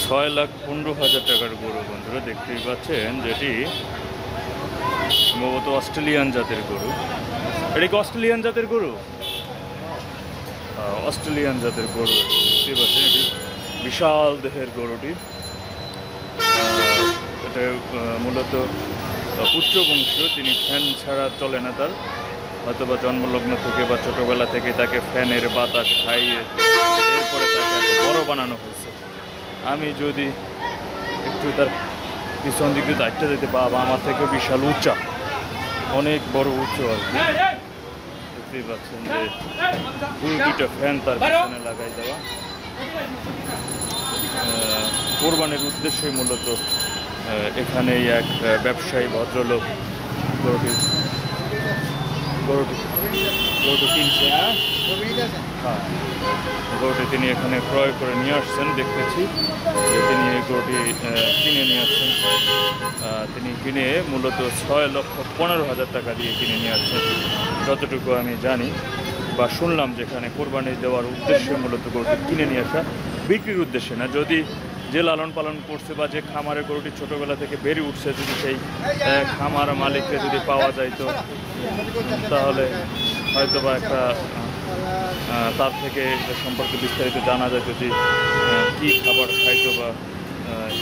6,15,000 টাকার গরু বন্ধুরা দেখতেই পাচ্ছেন, যেটি সম্ভবত অস্ট্রেলিয়ান জাতের গরু। এটা কি অস্ট্রেলিয়ান জাতের গরু? অস্ট্রেলিয়ান জাতের গরু দেখতেই পাচ্ছেন, এটি বিশাল দেহের গরুটি। এটা মূলত উচ্চবংশীয়, তিনি ফ্যান ছাড়া চলে না তার, হয়তো বা জন্মলগ্ন থেকে বা ছোটোবেলা থেকে তাকে ফ্যানের বাতাস খাইয়ে এরপরে তাকে এত বড় বানানো হয়েছে। আমি যদি একটু তার পিছন দিক দিয়ে দায়িত্ব দিতে পারবো, আমার থেকে বিশাল উঁচা, অনেক বড় উঁচু আর কি। দেখতেই পাচ্ছেন যে দুইটা ফ্যান তার পিছনে লাগাই দেওয়া। কোরবানির উদ্দেশ্যে মূলত এখানে এক ব্যবসায়ী ভদ্রলোক গরুটি কিনছে। হ্যাঁ, গরুটি তিনি এখানে ক্রয় করে নিয়ে আসছেন। দেখতেছি যে তিনি এই গরুটি কিনে নিয়ে আসছেন। তিনি কিনে মূলত 6,15,000 টাকা দিয়ে কিনে নিয়ে আসছেন, যতটুকু আমি জানি বা শুনলাম। যেখানে কোরবানি দেওয়ার উদ্দেশ্যে মূলত গরুটি কিনে নিয়ে আসা, বিক্রির উদ্দেশ্যে না। যদি যে লালন পালন করছে বা যে খামারে গরুটি ছোটোবেলা থেকে বেড়ে উঠছে, যদি সেই খামার মালিককে যদি পাওয়া যাইতো, তাহলে হয়তো বা একটা তার থেকে এটা সম্পর্কে বিস্তারিত জানা যেত, যে কী খাবার খাইতো বা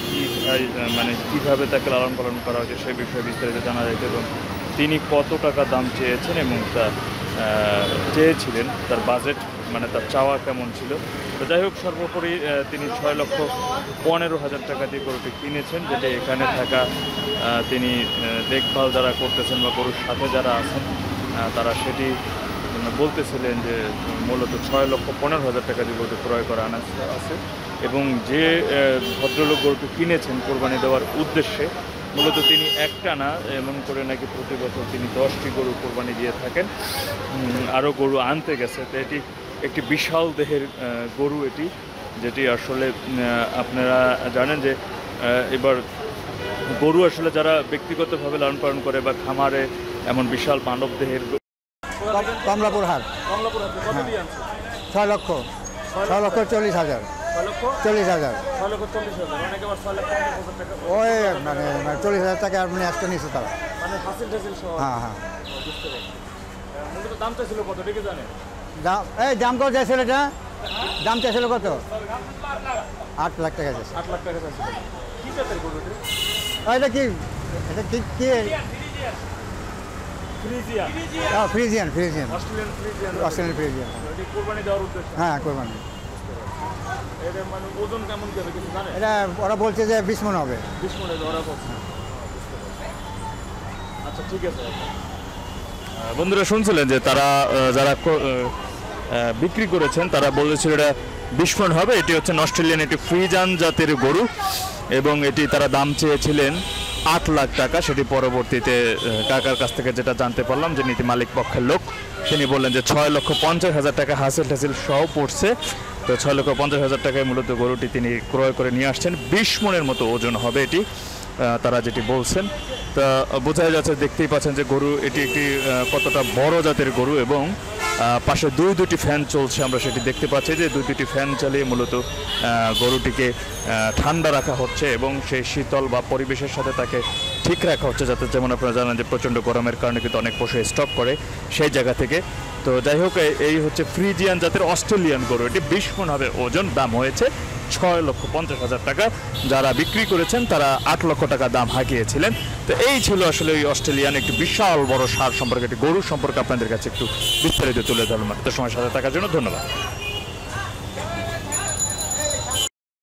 কী খাই, মানে কীভাবে তাকে লালন পালন করা হয়েছে সে বিষয়ে বিস্তারিত জানা যেত, এবং তিনি কত টাকা দাম চেয়েছেন এবং তা চেয়েছিলেন, তার বাজেট মানে তার চাওয়া কেমন ছিল। তো যাই হোক, সর্বোপরি তিনি 6,15,000 টাকা দিয়ে গরুটি কিনেছেন, যেটা এখানে থাকা তিনি দেখভাল যারা করতেছেন বা গরুর সাথে যারা আছেন তারা সেটি বলতেছিলেন যে মূলত 6,15,000 টাকা দিয়ে গরুটি ক্রয় করা আছে। এবং যে ভদ্রলোক গরুটি কিনেছেন কোরবানি দেওয়ার উদ্দেশ্যে, মূলত তিনি একটা না, এমন করে নাকি প্রতি বছর তিনি 10টি গরু কোরবানি দিয়ে থাকেন, আরও গরু আনতে গেছে। তো এটি একটি বিশাল দেহের গরু এটি, যেটি আসলে আপনারা জানেন যে এবার গরু আসলে যারা ব্যক্তিগতভাবে লালন পালন করে বা খামারে এমন বিশাল মানব দেহের। কমলাপুর হাট 6,40,000। 40,000 ওই মানে 40,000 টাকা আপনি একটা নিচ্ছে তারা। হ্যাঁ হ্যাঁ, এই দাম কত চাইছিল? এটা দাম চাইছিল কত? 8 লাখ টাকা চাইছে। 8 লাখ টাকা চাইছিল। কি জাতের গরু এটা? এটা কি ফ্রিজিয়ান অস্ট্রেলিয়ান ফ্রিজিয়ান। কোরবানি দেওয়ার উদ্দেশ্যে? হ্যাঁ, কোরবানি। এটা মানে ওজন কেমন কি হবে কিছু জানেন? এটা ওরা বলছে যে 20 মণ হবে। 20 মণ ওরা বলছে। আচ্ছা, ঠিক আছে। বন্ধুরা শুনছিলেন যে তারা যারা বিক্রি করেছেন তারা বলেছিল এটা 20 মণ হবে। এটি হচ্ছে অস্ট্রেলিয়ান একটি ফ্রিজিয়ান জাতের গরু, এবং এটি তারা দাম চেয়েছিলেন 8 লাখ টাকা। সেটি পরবর্তীতে কাকার কাছ থেকে যেটা জানতে পারলাম, যে নীতি মালিক পক্ষের লোক, তিনি বললেন যে 6,50,000 টাকা হাসিল টাসিল সহ পড়ছে। তো 6,50,000 টাকায় মূলত গরুটি তিনি ক্রয় করে নিয়ে আসছেন। 20 মণের মতো ওজন হবে এটি, তারা যেটি বলছেন। তা বোঝা যাচ্ছে, দেখতেই পাচ্ছেন যে গরু এটি একটি কতটা বড় জাতের গরু, এবং পাশে দুটি ফ্যান চলছে। আমরা সেটি দেখতে পাচ্ছি যে দুটি ফ্যান চালিয়ে মূলত গরুটিকে ঠান্ডা রাখা হচ্ছে, এবং সেই শীতল বা পরিবেশের সাথে তাকে ঠিক রাখা হচ্ছে, যাতে, যেমন আপনারা জানেন যে প্রচণ্ড গরমের কারণে কিন্তু অনেক পশু স্টক করে সেই জায়গা থেকে। তো যাই হোক, এই হচ্ছে ফ্রিজিয়ান জাতের অস্ট্রেলিয়ান গরু। এটি 20 মণ হবে ওজন। দাম হয়েছে 6,50,000 টাকা। যারা বিক্রি করেছেন তারা 8 লক্ষ টাকা দাম হাঁকিয়েছিলেন। তো এই ছিল আসলে ওই অস্ট্রেলিয়ান একটি বিশাল বড় সার সম্পর্কে, একটি গরু সম্পর্কে আপনাদের কাছে একটু বিস্তারিত তুলে ধরলাম। এত সময় সাথে থাকার জন্য ধন্যবাদ।